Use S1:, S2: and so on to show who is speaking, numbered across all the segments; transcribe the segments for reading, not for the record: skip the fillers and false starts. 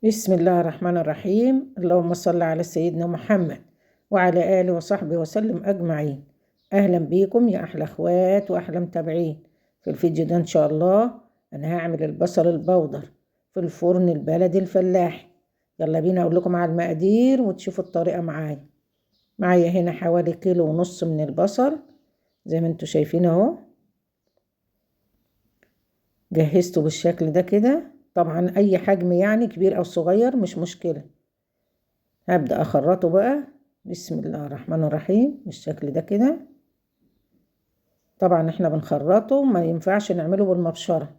S1: بسم الله الرحمن الرحيم. اللهم صل على سيدنا محمد وعلى آله وصحبه وسلم أجمعين. أهلا بيكم يا أحلى أخوات وأحلى متابعين. في الفيديو ده إن شاء الله أنا هعمل البصل البودر في الفرن البلدي الفلاحي. يلا بينا أقول لكم على المقادير وتشوفوا الطريقة معايا هنا حوالي 1.5 كيلو من البصل زي ما انتوا شايفين اهو. جهزته بالشكل ده كده، طبعا اي حجم يعني كبير او صغير مش مشكلة. هبدأ اخرطه بقى. بسم الله الرحمن الرحيم بالشكل ده كده. طبعا احنا بنخرطه، ما ينفعش نعمله بالمبشرة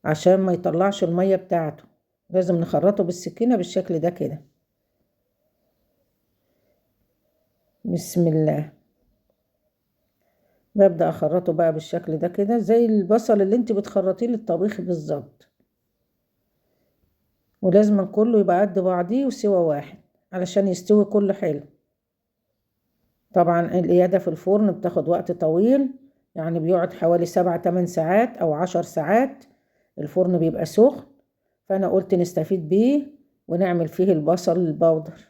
S1: عشان ما يطلعش المية بتاعته، لازم نخرطه بالسكينة بالشكل ده كده. بسم الله. ببدأ اخرطه بقى بالشكل ده كده زي البصل اللي انت بتخرطيه للطبيخ بالظبط، ولازم كله يبقى قد بعضيه وسوا واحد علشان يستوي كله حلو. طبعا القيادة في الفرن بتاخد وقت طويل، يعني بيقعد حوالي 7-8 ساعات او 10 ساعات. الفرن بيبقى سخن، فانا قلت نستفيد بيه ونعمل فيه البصل البودر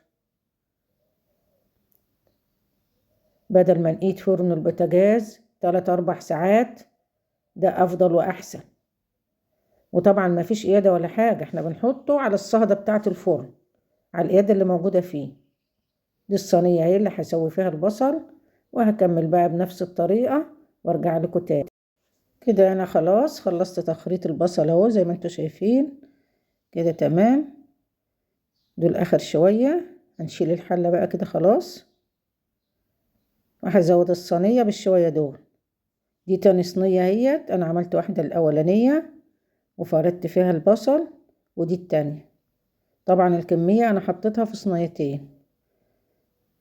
S1: بدل ما نقيد فرن البوتاجاز 3-4 ساعات. ده افضل واحسن. وطبعا ما فيش قيادة ولا حاجة، احنا بنحطه على الصهدة بتاعة الفرن، على القيادة اللي موجودة فيه. دي الصينية اهي اللي هسوي فيها البصل، وهكمل بقى بنفس الطريقة وارجع لكم تاني. كده انا خلاص خلصت تخريط البصل اهو زي ما انتوا شايفين كده تمام. دول اخر شوية، هنشيل الحلة بقى كده خلاص، وهزود الصينية بالشوية دول. دي تاني صينية اهيت، انا عملت واحدة الاولانية وفردت فيها البصل، ودي التانية. طبعا الكمية انا حطيتها في صينيتين،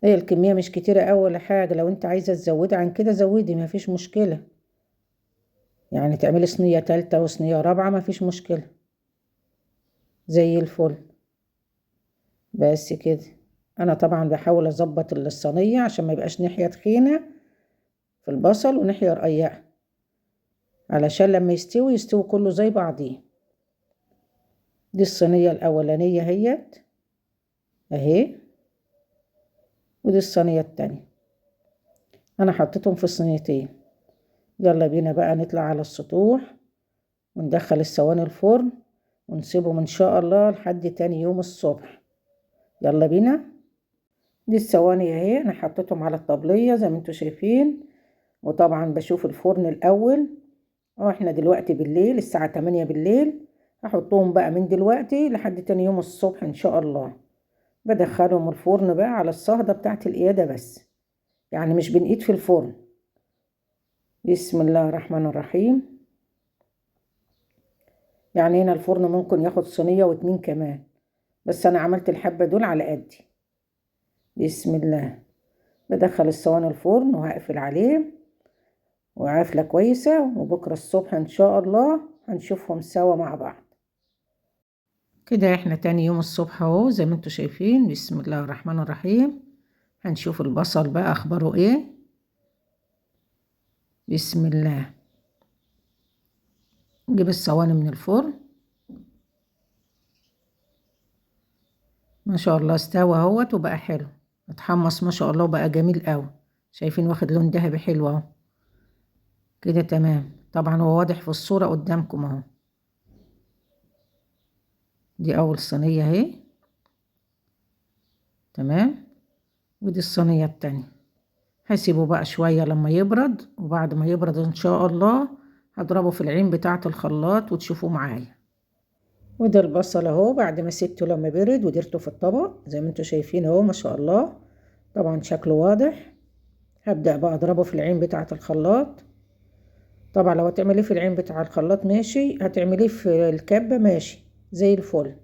S1: هي الكمية مش كتيرة أوي ولا حاجة. لو انت عايزة تزودي عن كده زودي، ما فيش مشكلة. يعني تعملي صينية تالتة وصينية رابعة ما فيش مشكلة، زي الفل. بس كده. انا طبعا بحاول اظبط الصينية عشان ما يبقاش ناحية تخينة في البصل وناحية رقيقة، علشان لما يستوي كله زي بعضيه. دي الصينية الاولانية اهيت اهي، ودي الصينية التانية. انا حطيتهم في صينيتين. يلا بينا بقى نطلع على السطوح وندخل الصواني الفرن ونسيبهم ان شاء الله لحد تاني يوم الصبح. يلا بينا. دي الصواني اهي، انا حطيتهم على الطبلية زي ما انتوا شايفين. وطبعا بشوف الفرن الاول. احنا دلوقتي بالليل الساعة 8 بالليل، هحطهم بقى من دلوقتي لحد تاني يوم الصبح ان شاء الله. بدخلهم الفرن بقى على الصهدة بتاعت القيادة بس، يعني مش بنقيد في الفرن. بسم الله الرحمن الرحيم. يعني هنا الفرن ممكن ياخد صينية واتنين كمان، بس انا عملت الحبة دول على قدي. بسم الله. بدخل الصواني الفرن وهقفل عليه وقافلة كويسة، وبكرة الصبح ان شاء الله هنشوفهم سوا مع بعض. كده احنا تاني يوم الصبح اهو زي ما انتوا شايفين. بسم الله الرحمن الرحيم. هنشوف البصل بقى اخباره ايه. بسم الله. نجيب الصواني من الفرن. ما شاء الله استوى اهوت وبقى حلو، اتحمص ما شاء الله وبقى جميل قوي. شايفين واخد لون ذهبي حلو اهو كده تمام. طبعا هو واضح في الصورة قدامكم اهو. دي اول صينية اهي تمام، ودي الصينية التانية. هسيبه بقى شوية لما يبرد، وبعد ما يبرد ان شاء الله هضربه في العين بتاعة الخلاط وتشوفوه معايا. وده البصل اهو بعد ما سبته لما برد وديرته في الطبق زي ما انتوا شايفين اهو ما شاء الله. طبعا شكله واضح. هبدأ بقى اضربه في العين بتاعة الخلاط. طبعا لو هتعمليه في العين بتاع الخلاط ماشي، هتعمليه في الكبة ماشي زي الفل.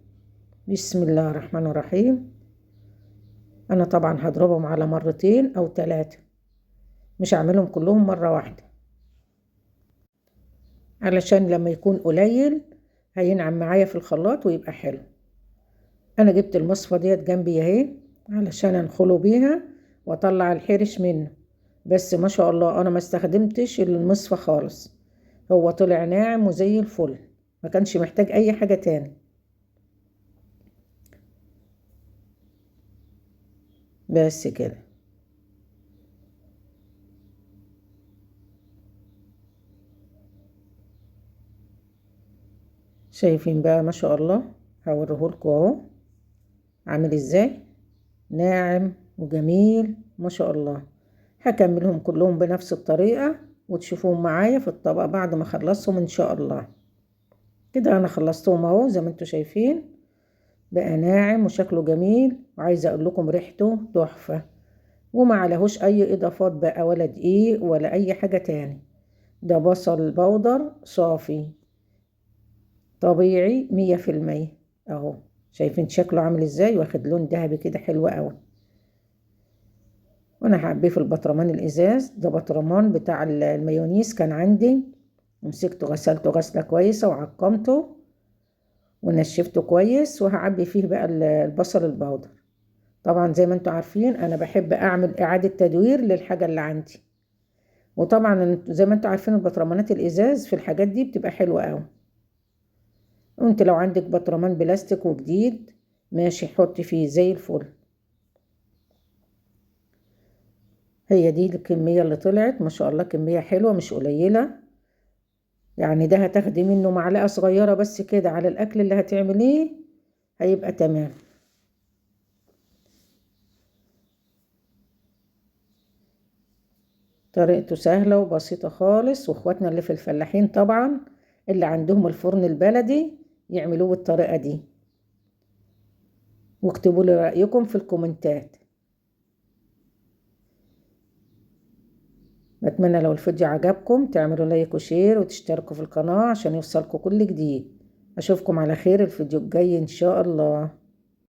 S1: بسم الله الرحمن الرحيم. انا طبعا هضربهم على مرتين او 3، مش هعملهم كلهم مرة واحدة، علشان لما يكون قليل هينعم معايا في الخلاط ويبقى حلو. انا جبت المصفى ديت جنبي اهي علشان انخله بيها واطلع الحرش منه. بس ما شاء الله انا ما استخدمتش المصفى خالص، هو طلع ناعم وزي الفل، ما كانش محتاج اي حاجة تاني. بس كده. شايفين بقى ما شاء الله، هوريهولكوا اهو عامل ازاي، ناعم وجميل ما شاء الله. هكملهم كلهم بنفس الطريقة وتشوفوهم معايا في الطبق بعد ما اخلصهم ان شاء الله. كده انا خلصتهم اهو زي ما انتوا شايفين، بقى ناعم وشكله جميل، وعايزه اقول لكم ريحته تحفه، وما عليهوش اي اضافات بقى ولا دقيق ولا اي حاجه تاني. ده بصل بودر صافي طبيعي 100%. اهو شايفين شكله عامل ازاي، واخد لون ذهبي كده حلو قوي. وانا حبيه في البطرمان الازاز ده، بطرمان بتاع المايونيز كان عندي، مسكته غسلته غسله كويسه وعقمته ونشفته كويس، وهعبي فيه بقى البصل البودر. طبعا زي ما انتوا عارفين انا بحب اعمل اعادة تدوير للحاجة اللي عندي، وطبعا زي ما انتوا عارفين البطرمانات الازاز في الحاجات دي بتبقى حلوة قوي. وانت لو عندك بطرمان بلاستيك وجديد ماشي، حطي فيه زي الفل. هي دي الكمية اللي طلعت ما شاء الله، كمية حلوة مش قليلة. يعني ده هتاخدي منه معلقة صغيرة بس كده على الاكل اللي هتعمليه، هيبقى تمام. طريقته سهلة وبسيطة خالص، واخواتنا اللي في الفلاحين طبعا اللي عندهم الفرن البلدي يعملوه بالطريقة دي. واكتبوا لي رأيكم في الكومنتات. بتمنى لو الفيديو عجبكم تعملوا لايك وشير وتشتركوا في القناة عشان يوصلكوا كل جديد. اشوفكم على خير الفيديو الجاي ان شاء الله.